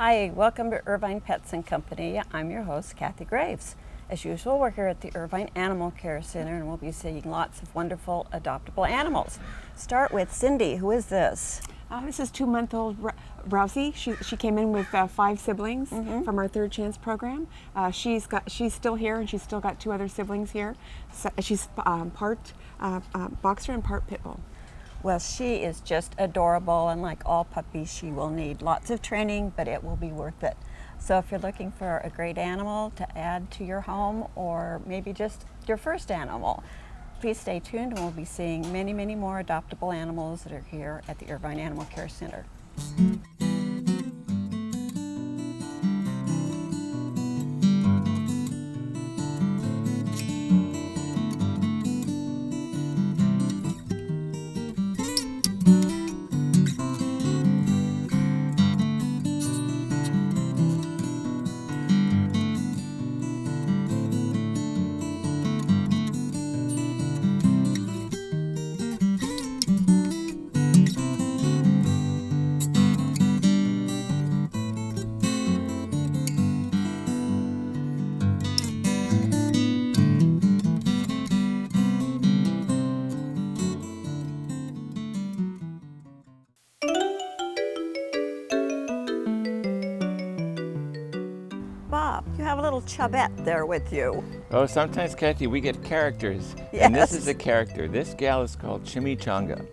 Hi, welcome to Irvine Pets Company. I'm your host, Kathy Graves. As usual, we're here at the Irvine Animal Care Center and we'll be seeing lots of wonderful adoptable animals. Start with Cindy. Who is this? This is 2-month-old Rousey. She came in with 5 siblings from our Third Chance program. She's still here, and she's still got 2 other siblings here. So she's part boxer and part pit bull. Well, she is just adorable, and like all puppies, she will need lots of training, but it will be worth it. So if you're looking for a great animal to add to your home, or maybe just your first animal, please stay tuned and we'll be seeing many, many more adoptable animals that are here at the Irvine Animal Care Center. Bob, you have a little chubette there with you. Oh, sometimes, Kathy, we get characters. Yes. And this is a character. This gal is called Chimichanga.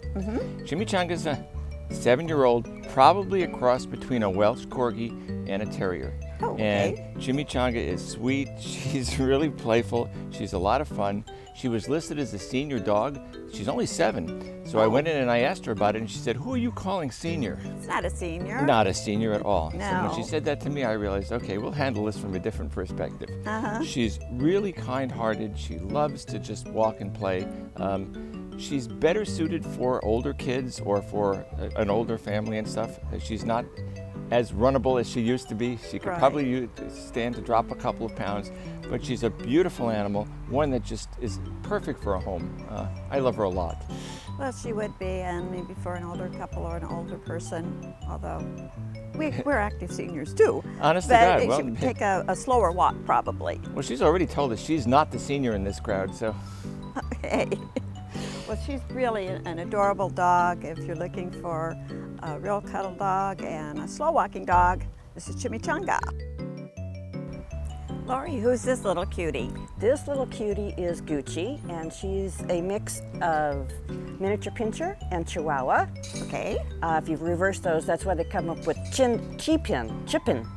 Chimichanga's a 7-year-old, probably a cross between a Welsh Corgi and a Terrier. Oh, okay. And Chimichanga is sweet. She's really playful. She's a lot of fun. She was listed as a senior dog. She's only 7. So I went in and I asked her about it, and she said, "Who are you calling senior?" It's not a senior. Not a senior at all. No. So when she said that to me, I realized, okay, we'll handle this from a different perspective. She's really kind-hearted. She loves to just walk and play. She's better suited for older kids or for an older family and stuff. She's not as runnable as she used to be. She could probably stand to drop a couple of pounds, but she's a beautiful animal, one that just is perfect for a home. I love her a lot. Well, she would be, and maybe for an older couple or an older person, although we're active seniors too. Honest to but God. she Well, would take a slower walk probably. well, she's already told us she's not the senior in this crowd, so. Okay. Well, she's really an adorable dog. If you're looking for a real cuddle dog and a slow walking dog, this is Chimichanga. Lori, who's this little cutie? This little cutie is Gucci, and she's a mix of miniature pinscher and Chihuahua. Okay. If you reverse those, that's why they come up with Chippin. Chippin?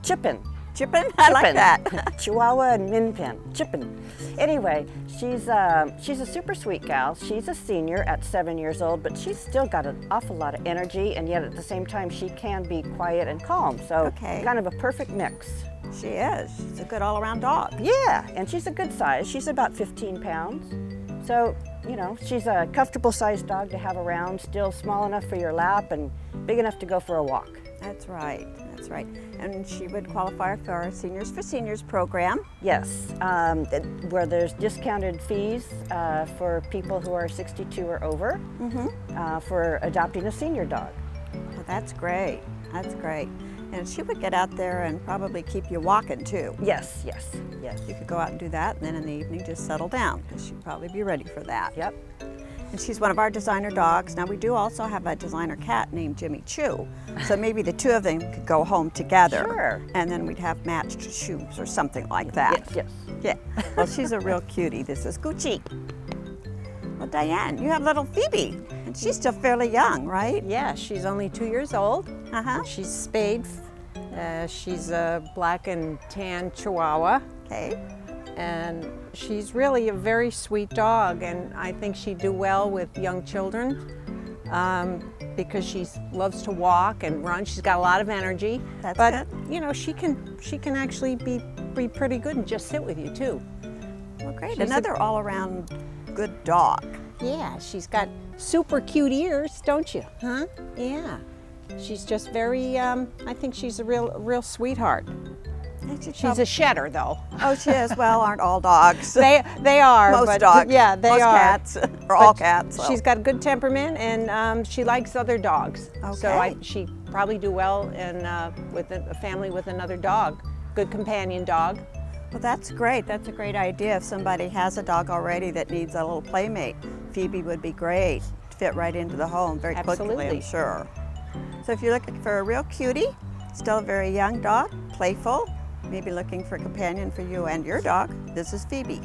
I like that. Chihuahua and Min Pin, Chippin. Anyway, she's a super sweet gal. She's a senior at 7 years old, but she's still got an awful lot of energy, and yet at the same time, she can be quiet and calm. So kind of a perfect mix. She is. She's a good all-around dog. Yeah, and she's a good size. She's about 15 pounds. So, you know, she's a comfortable sized dog to have around, still small enough for your lap and big enough to go for a walk. That's right. And she would qualify for our Seniors for Seniors program. Yes, where there's discounted fees for people who are 62 or over for adopting a senior dog. Well, that's great. And she would get out there and probably keep you walking too. Yes. You could go out and do that, and then in the evening just settle down, because she'd probably be ready for that. Yep. And she's one of our designer dogs. Now we do also have a designer cat named Jimmy Choo, so maybe the 2 of them could go home together. Sure. And then we'd have matched shoes or something like that. Yes. Yeah. Well, she's a real cutie. This is Gucci. Well, Diane, you have little Phoebe, and she's still fairly young, right? Yeah, she's only 2 years old. She's spayed. She's a black and tan Chihuahua. Okay. And she's really a very sweet dog, and I think she'd do well with young children because she loves to walk and run. She's got a lot of energy. That's but good. You know, she can actually be pretty good and just sit with you too. Well, great. Another all-around good dog. Yeah, she's got super cute ears, don't you? Huh? Yeah. She's just very. I think she's a real sweetheart. She's a shedder, though. Oh, she is. Well, aren't all dogs? They are. Most but dogs. Yeah, they Most are. Cats, or all cats. So. She's got a good temperament, and she likes other dogs. Okay. So she probably do well in with a family with another dog. Good companion dog. Well, that's great. That's a great idea. If somebody has a dog already that needs a little playmate, Phoebe would be great. Fit right into the home very quickly, I'm Absolutely. sure. So if you're looking for a real cutie, still a very young dog, playful, maybe looking for a companion for you and your dog, this is Phoebe.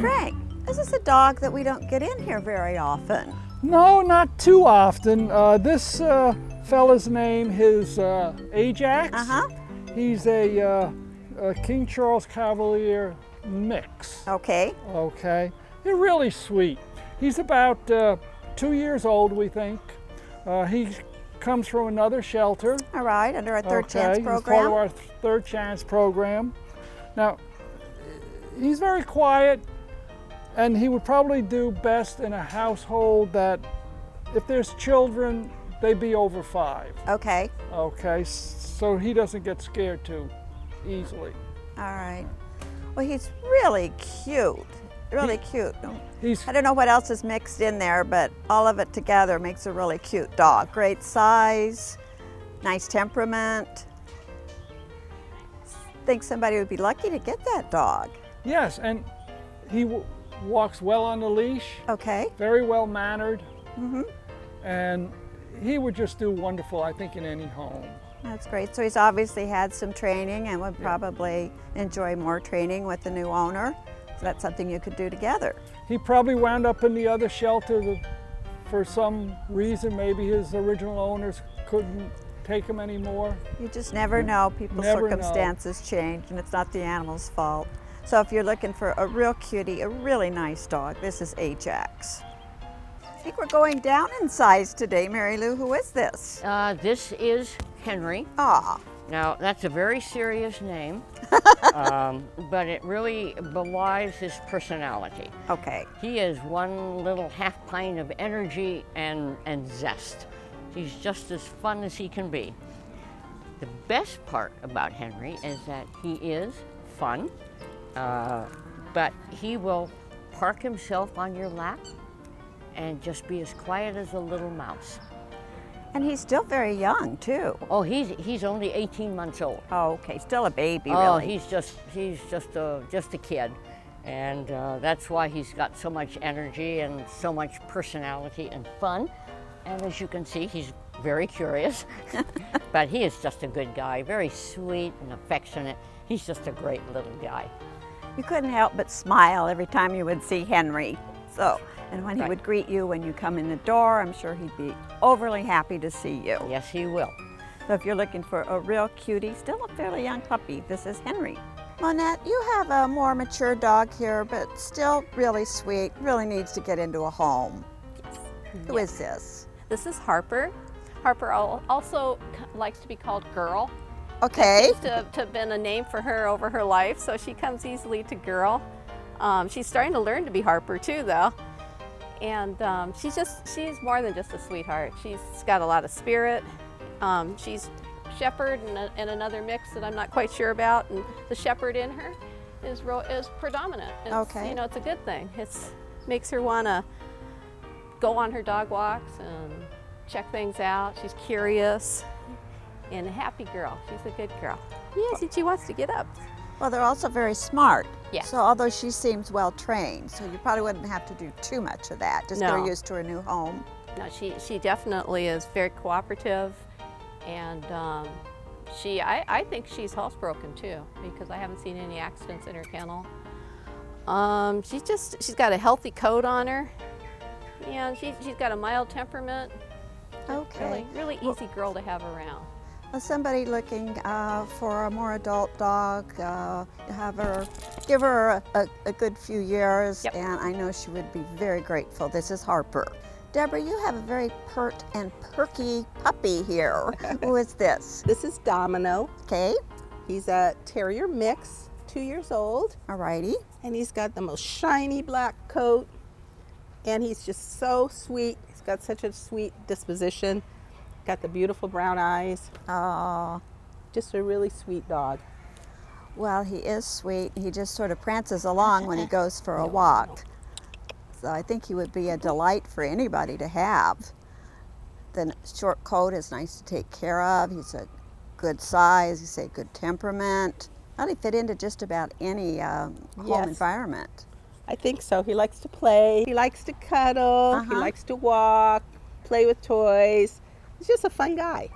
Frank, this is a dog that we don't get in here very often. No, not too often. This fella's name is Ajax. Uh-huh. He's a King Charles Cavalier mix. Okay. Okay. They're really sweet. He's about 2 years old, we think. He comes from another shelter. All right, under our Third Chance He's program. part of our Third Chance program. Now, he's very quiet, and he would probably do best in a household that, if there's children, they'd be over 5. Okay. Okay, so he doesn't get scared too easily. All right. Well, he's really cute. Really cute. He's I don't know what else is mixed in there, but all of it together makes a really cute dog. Great size, nice temperament. Think somebody would be lucky to get that dog. yes, and he walks well on the leash, Okay. very well mannered, and he would just do wonderful, I think, in any home. That's great. So he's obviously had some training and would probably enjoy more training with the new owner. So that's something you could do together. He probably wound up in the other shelter for some reason. Maybe his original owners couldn't take him anymore. You just never know. People's Never know. circumstances change, and it's not the animal's fault. So if you're looking for a real cutie, a really nice dog, this is Ajax. I think we're going down in size today, Mary Lou. Who is this? This is Henry. Ah, Now, that's a very serious name, but it really belies his personality. okay. He is one little half pint of energy and zest. He's just as fun as he can be. The best part about Henry is that he is fun, but he will park himself on your lap and just be as quiet as a little mouse. And he's still very young, too. Oh, he's only 18 months old. Oh, okay. Still a baby, Oh, really. he's just a kid, and that's why he's got so much energy and so much personality and fun. And as you can see, he's very curious, but he is just a good guy, very sweet and affectionate. He's just a great little guy. You couldn't help but smile every time you would see Henry. So, and when he Right. would greet you when you come in the door, I'm sure he'd be overly happy to see you. Yes, he will. So if you're looking for a real cutie, still a fairly young puppy, this is Henry. Monette, you have a more mature dog here, but still really sweet, really needs to get into a home. Who is this? This is Harper. Harper also likes to be called Girl. Okay. Seems to have been a name for her over her life, so she comes easily to Girl. She's starting to learn to be Harper too, though. And she's more than just a sweetheart. She's got a lot of spirit. She's Shepherd and another mix that I'm not quite sure about, and the Shepherd in her is predominant. It's, Okay. You know, it's a good thing. It makes her want to go on her dog walks and check things out. She's curious and a happy girl. She's a good girl. Yes, and she wants to get up. Well, they're also very smart. Yes. So although she seems well trained, so you probably wouldn't have to do too much of that. Just get her No. used to her new home. No, she definitely is very cooperative, and I think she's housebroken too, because I haven't seen any accidents in her kennel. She's got a healthy coat on her, and she's got a mild temperament. Okay. Really easy girl to have around. Well, somebody looking for a more adult dog, give her a good few years, Yep. and I know she would be very grateful. This is Harper. Deborah, you have a very pert and perky puppy here. Who is this? This is Domino. Okay, He's a terrier mix, 2 years old, alrighty. and he's got the most shiny black coat, and he's just so sweet. He's got such a sweet disposition, got the beautiful brown eyes, Oh, just a really sweet dog. well, he is sweet. He just sort of prances along when he goes for a walk. So I think he would be a delight for anybody to have. the short coat is nice to take care of. He's a good size, you say good temperament. Probably fit into just about any home Yes. environment. I think so. He likes to play. He likes to cuddle. He likes to walk, play with toys. He's just a fun guy.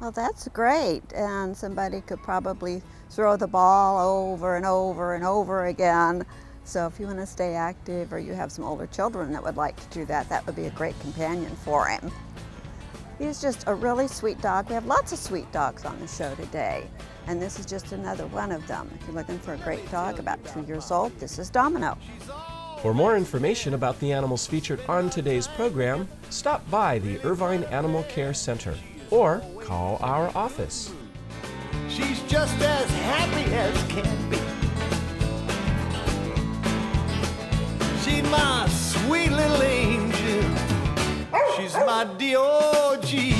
Well, that's great. And somebody could probably throw the ball over and over and over again. So if you want to stay active or you have some older children that would like to do that, that would be a great companion for him. He's just a really sweet dog. We have lots of sweet dogs on the show today. And this is just another one of them. If you're looking for a great dog about 2 years old, this is Domino. For more information about the animals featured on today's program, stop by the Irvine Animal Care Center or call our office. She's just as happy as can be. She's my sweet little angel. She's my D.O.G.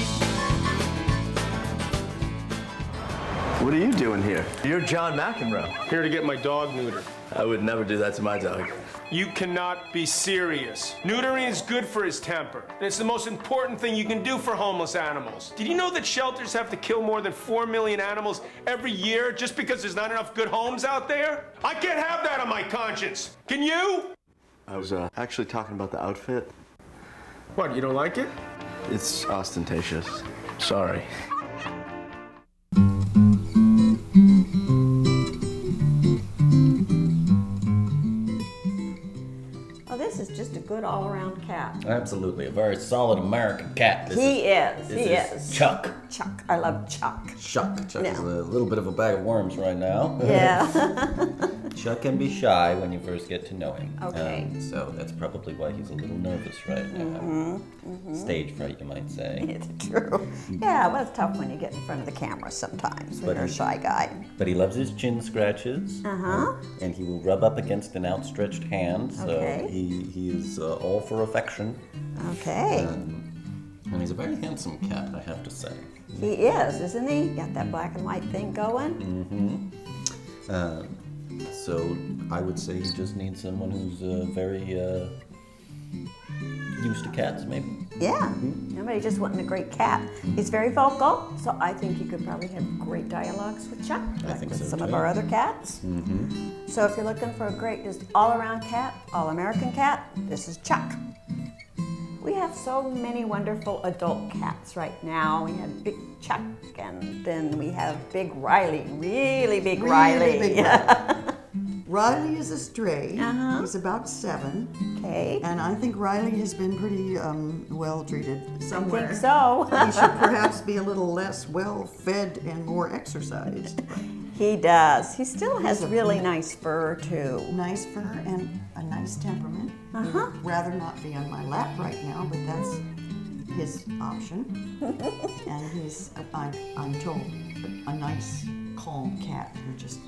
What are you doing here? You're John McEnroe. Here to get my dog neutered. I would never do that to my dog. You cannot be serious. Neutering is good for his temper, and it's the most important thing you can do for homeless animals. Did you know that shelters have to kill more than 4 million animals every year just because there's not enough good homes out there? I can't have that on my conscience. Can you? I was actually talking about the outfit. What, you don't like it? It's ostentatious. Sorry. This is just a good all-around cat. Absolutely, a very solid American cat. He is. Chuck. Chuck. I love Chuck. Chuck is a little bit of a bag of worms right now. Yeah. Chuck can be shy when you first get to know him. Okay. So that's probably why he's a little nervous right now. Stage fright, you might say. It's true. Yeah, well, it's tough when you get in front of the camera sometimes when you're a shy guy. But he loves his chin scratches. And he will rub up against an outstretched hand. So he is all for affection. Okay. And he's a very handsome cat, I have to say. He is, isn't he? Got that black and white thing going. So I would say he just needs someone who's very used to cats, maybe. Yeah. Nobody just wanting a great cat. He's very vocal, so I think you could probably have great dialogues with Chuck, like with some of our other cats. So if you're looking for a great, just all-around cat, all-American cat, this is Chuck. We have so many wonderful adult cats right now. We have Big Chuck, and then we have Big Riley, really big Riley. Big Riley is a stray. He's about 7. Okay. And I think Riley has been pretty well treated somewhere. I think so. He should perhaps be a little less well fed and more exercised. He does. He still has really nice fur too. Nice fur and a nice temperament. He'd rather not be on my lap right now, but that's his option. And he's, I'm told, a nice, calm cat who just,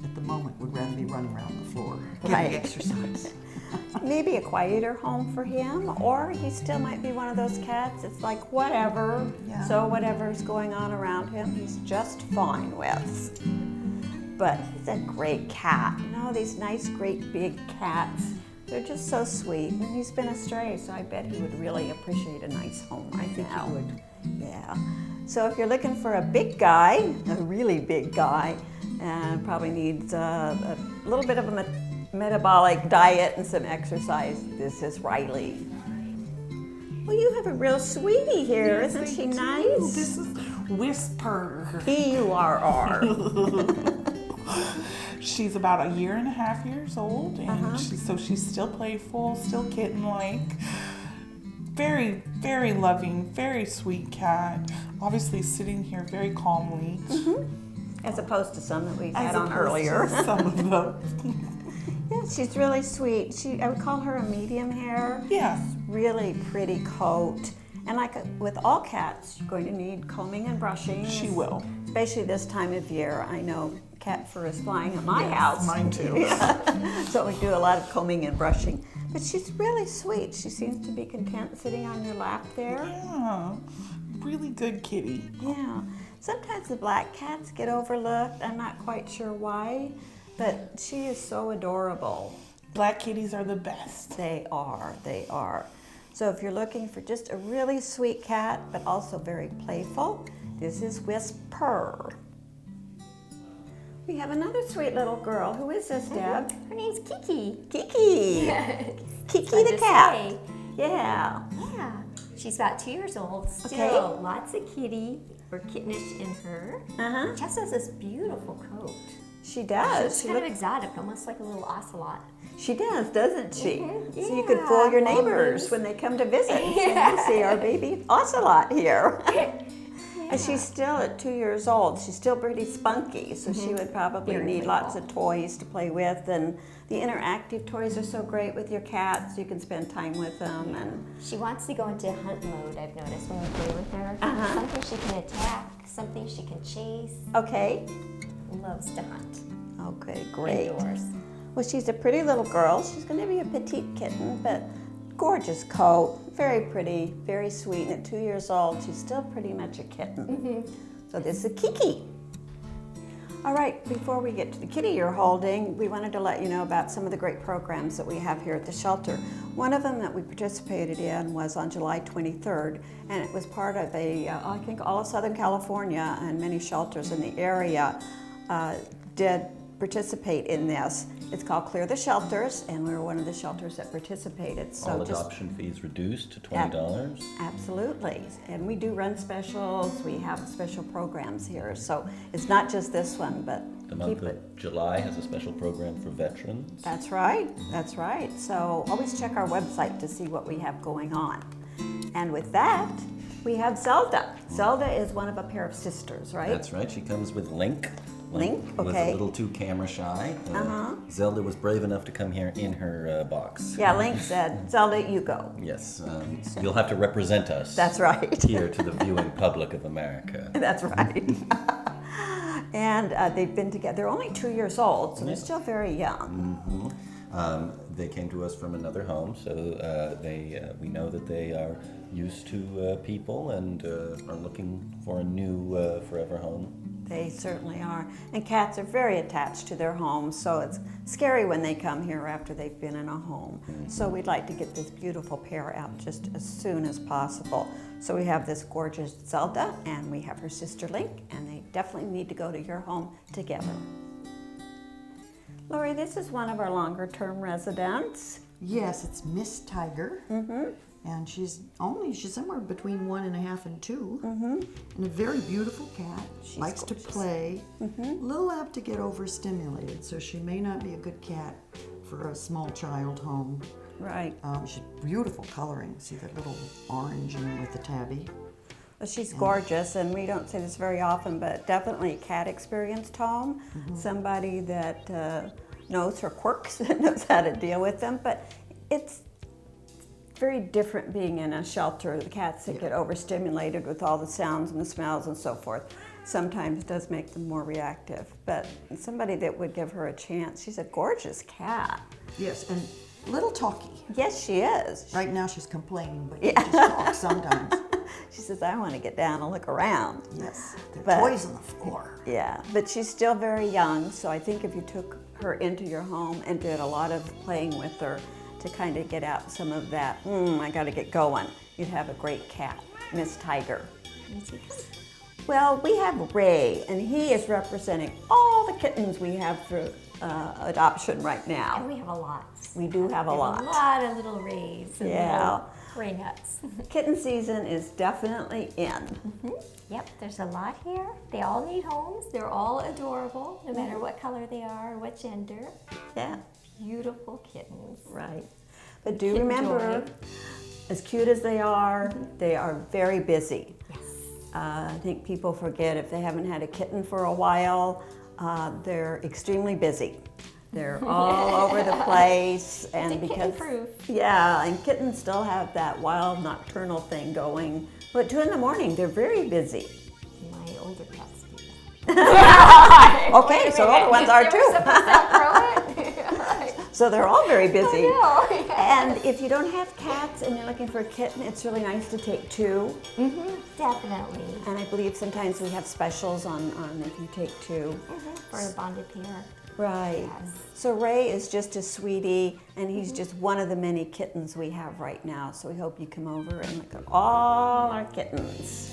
at the moment, would rather be running around the floor getting exercise. Maybe a quieter home for him, or he still might be one of those cats. It's like whatever. Yeah. So whatever's going on around him, he's just fine with. But he's a great cat. You know, these nice, great big cats. They're just so sweet. And he's been a stray, so I bet he would really appreciate a nice home right now. I think he would. Yeah. So if you're looking for a big guy, a really big guy, and probably needs a little bit of a metabolic diet and some exercise, this is Riley. Well, you have a real sweetie here, isn't she nice? This is Whisper. P-U-R-R. She's about 1.5 years old, and she's still playful, still kitten-like. Very, very loving, very sweet cat. Obviously sitting here very calmly. As opposed to some that we've had on earlier. Some of them. Yeah, she's really sweet. I would call her a medium hair. Yeah. Really pretty coat. And like with all cats, you're going to need combing and brushing. She will. Especially this time of year. I know cat fur is flying at my house. Mine too. Yeah. So we do a lot of combing and brushing. But she's really sweet. She seems to be content sitting on your lap there. Yeah, really good kitty. Yeah. Sometimes the black cats get overlooked. I'm not quite sure why, but she is so adorable. Black kitties are the best. They are. So if you're looking for just a really sweet cat, but also very playful, this is Whisper. We have another sweet little girl. Who is this, Deb? Her name's Kiki. Kiki. Kiki Fun the to cat. say. Yeah. Yeah. She's about 2 years old. Still Okay. lots of kitty or kittenish in her. Uh-huh. Jess has this beautiful coat. She does. She's kind of exotic, almost like a little ocelot. She does, doesn't she? Mhm. So you could fool your Long neighbors nose. when they come to visit. And you see our baby ocelot here. And she's still at 2 years old. She's still pretty spunky, so she would probably Very need playful. lots of toys to play with. And the interactive toys are so great with your cats. You can spend time with them. And She wants to go into hunt mode, I've noticed, when we play with her. Uh-huh. Something she can attack, something she can chase. okay. Loves to hunt. Okay, great. Indoors. Well, she's a pretty little girl. She's going to be a petite kitten, but gorgeous coat, very pretty, very sweet. And at 2 years old, she's still pretty much a kitten. So this is Kiki. All right, before we get to the kitty you're holding, we wanted to let you know about some of the great programs that we have here at the shelter. One of them that we participated in was on July 23rd, and it was part of I think all of Southern California and many shelters in the area did participate in this. It's called Clear the Shelters, and we were one of the shelters that participated. So All just adoption fees reduced to $20. Absolutely, and we do run specials. We have special programs here, so it's not just this one, but The month keep it. of July has a special program for veterans. That's right, that's right. So always check our website to see what we have going on. And with that, we have Zelda. Zelda is one of a pair of sisters, right? That's right. She comes with Link. Link, Was okay. a little too camera shy. Uh-huh. Zelda was brave enough to come here in her box. Yeah, Link said, Zelda, you go. Yes, you'll have to represent us. That's right. Here to the viewing public of America. That's right. And they've been together. They're only 2 years old, so they're still very young. They came to us from another home, so we know that they are used to people and are looking for a new forever home. They certainly are. And cats are very attached to their homes, so it's scary when they come here after they've been in a home. So we'd like to get this beautiful pair out just as soon as possible. So we have this gorgeous Zelda, and we have her sister Link, and they definitely need to go to your home together. Lori, this is one of our longer term residents. Yes, it's Miss Tiger. And she's somewhere between 1.5 and 2. And a very beautiful cat. She's likes gorgeous. to play. A little apt to get overstimulated, so she may not be a good cat for a small child home. Right. She's beautiful coloring. See that little orange and with the tabby. Well, she's gorgeous, and we don't say this very often, but definitely a cat experienced home. Somebody that knows her quirks and knows how to deal with them. But it's very different being in a shelter. The cats that get overstimulated with all the sounds and the smells and so forth sometimes does make them more reactive. But somebody that would give her a chance. She's a gorgeous cat. Yes, and a little talky. Yes, she is. Right now she's complaining, but she just talks sometimes. She says, I want to get down and look around. Yes, there But- are toys on the floor. Yeah, but she's still very young, so I think if you took her into your home and did a lot of playing with her to kind of get out some of that, I got to get going, you'd have a great cat, Miss Tiger. Well, we have Ray, and he is representing all the kittens we have for adoption right now. And we have a lot. We do have a We lot. A lot of little rays and Yeah. little ray nuts. Kitten season is definitely in. Yep, there's a lot here. They all need homes. They're all adorable, no matter what color they are or what gender. Yeah. Beautiful kittens. Right. But do Kitten remember, joy. as cute as they are very busy. Yes. I think people forget if they haven't had a kitten for a while, they're extremely busy. They're all over the place, and It's a because kitten-proof. yeah, and kittens still have that wild nocturnal thing going. But 2 a.m, they're very busy. My older cats do that. Okay, so older ones are too. So they're all very busy. I know, yes. And if you don't have cats and you're looking for a kitten, it's really nice to take 2. Definitely. And I believe sometimes we have specials on if you take 2. For a bonded pair. Right. So Ray is just a sweetie, and he's just one of the many kittens we have right now. So we hope you come over and look at all our kittens.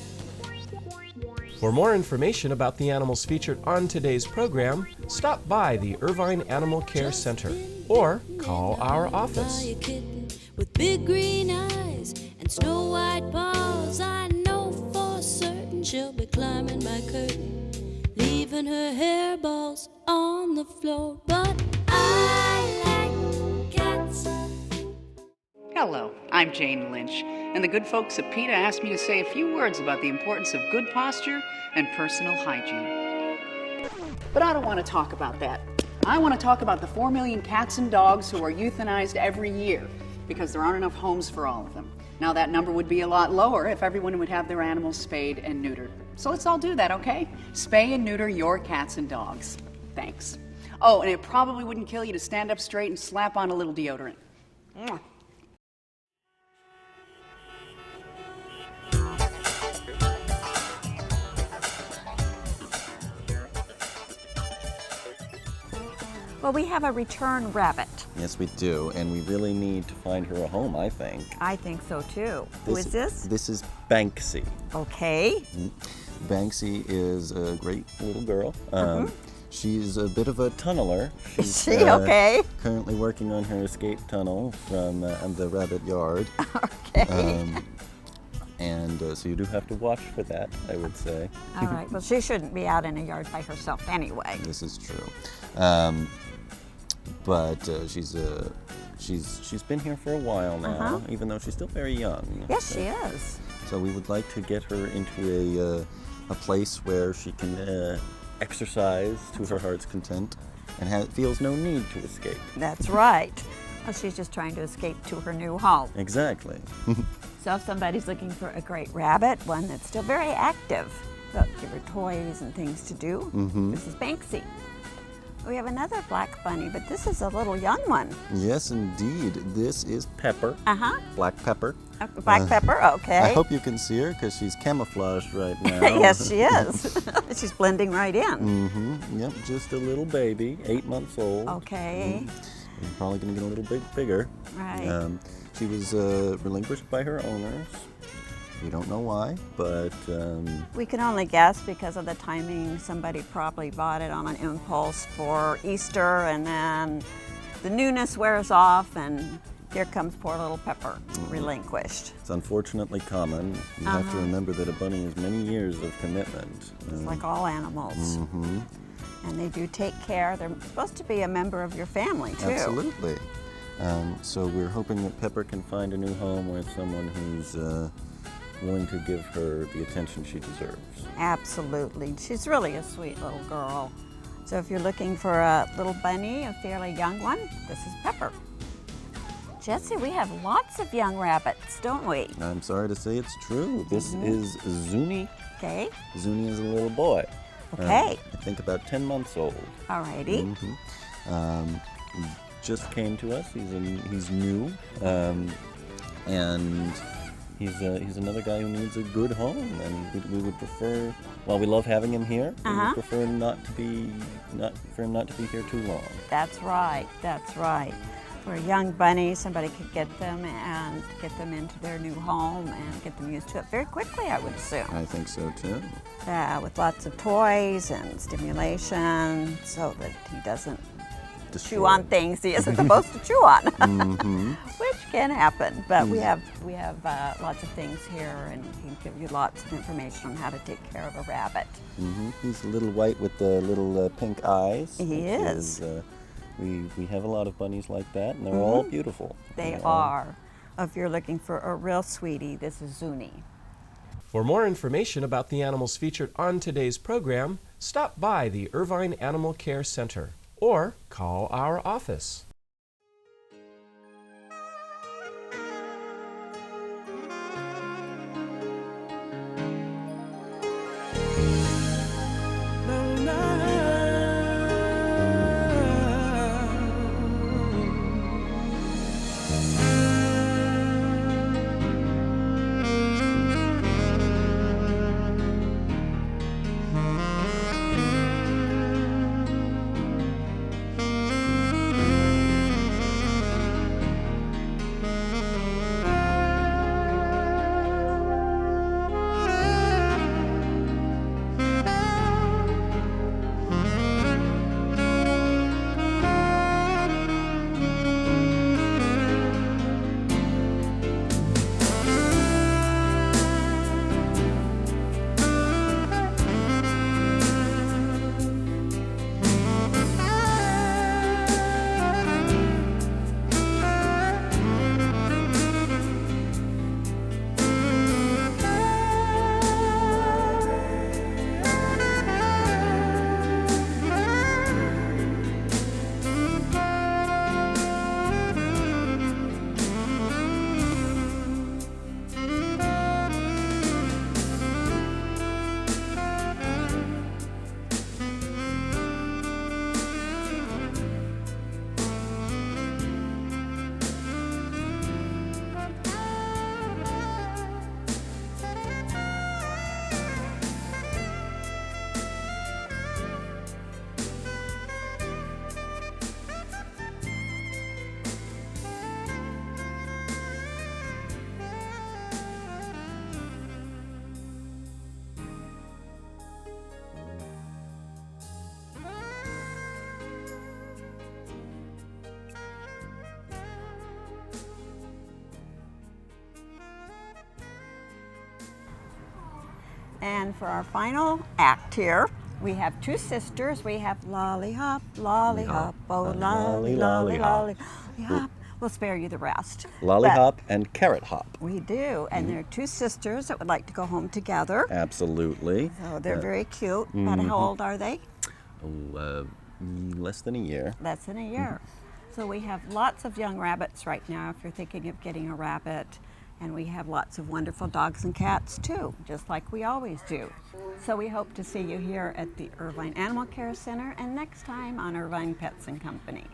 For more information about the animals featured on today's program, stop by the Irvine Animal Care Center or call our office. With big green eyes and snow white paws, I know for certain she'll be climbing my curtain, leaving her hairballs on the floor. But I like cats. Hello, I'm Jane Lynch, and the good folks at PETA asked me to say a few words about the importance of good posture and personal hygiene. But I don't want to talk about that. I want to talk about the 4 million cats and dogs who are euthanized every year because there aren't enough homes for all of them. Now that number would be a lot lower if everyone would have their animals spayed and neutered. So let's all do that, okay? Spay and neuter your cats and dogs. Thanks. Oh, and it probably wouldn't kill you to stand up straight and slap on a little deodorant. Mwah. Well, we have a return rabbit. Yes, we do, and we really need to find her a home, I think. I think so too. Who is this? This is Banksy. Okay. Banksy is a great little girl. She's a bit of a tunneler. Is she okay? Currently working on her escape tunnel from the rabbit yard. Okay. So you do have to watch for that, I would say. All right. Well, she shouldn't be out in a yard by herself anyway. This is true. But she's been here for a while now, even though she's still very young. Yes, she is. So we would like to get her into a place where she can exercise to her heart's content and feels no need to escape. That's right. Well, she's just trying to escape to her new home. Exactly. So if somebody's looking for a great rabbit, one that's still very active, so give her toys and things to do, this is Banksy. We have another black bunny, but this is a little young one. Yes, indeed. This is Pepper. Black Pepper. Black Pepper, okay. I hope you can see her because she's camouflaged right now. Yes, she is. She's blending right in. Yep, just a little baby, 8 months old. Okay. Probably going to get a little bit bigger. Right. She was relinquished by her owners. We don't know why, but... We can only guess because of the timing. Somebody probably bought it on an impulse for Easter, and then the newness wears off, and here comes poor little Pepper, relinquished. It's unfortunately common. You have to remember that a bunny is many years of commitment. It's like all animals. And they do take care. They're supposed to be a member of your family, too. Absolutely. So we're hoping that Pepper can find a new home with someone who's willing to give her the attention she deserves. Absolutely. She's really a sweet little girl. So if you're looking for a little bunny, a fairly young one, this is Pepper. Jesse, we have lots of young rabbits, don't we? I'm sorry to say it's true. This is Zuni. Okay. Zuni is a little boy. Okay. I think about 10 months old. Alrighty. Just came to us. He's new, and he's another guy who needs a good home. And we would prefer, while we love having him here, we would prefer for him not to be here too long. That's right. That's right. For a young bunny, somebody could get them and get them into their new home and get them used to it very quickly, I would assume. I think so too. With lots of toys and stimulation, so that he doesn't chew on things he isn't supposed to chew on, which can happen. But we have lots of things here, and he can give you lots of information on how to take care of a rabbit. He's a little white with the little pink eyes. He is. We have a lot of bunnies like that, and they're all beautiful. They are. If you're looking for a real sweetie, this is Zuni. For more information about the animals featured on today's program, stop by the Irvine Animal Care Center or call our office. And for our final act here, we have two sisters. We have Lolly Hop, Lolly Hop, oh Lolly, Lolly, Lolly Hop. We'll spare you the rest. Lollihop and Carrot Hop. We do, and they're two sisters that would like to go home together. Absolutely. So they're very cute. And how old are they? Less than a year. Less than a year. So we have lots of young rabbits right now if you're thinking of getting a rabbit. And we have lots of wonderful dogs and cats too, just like we always do. So we hope to see you here at the Irvine Animal Care Center and next time on Irvine Pets and Company.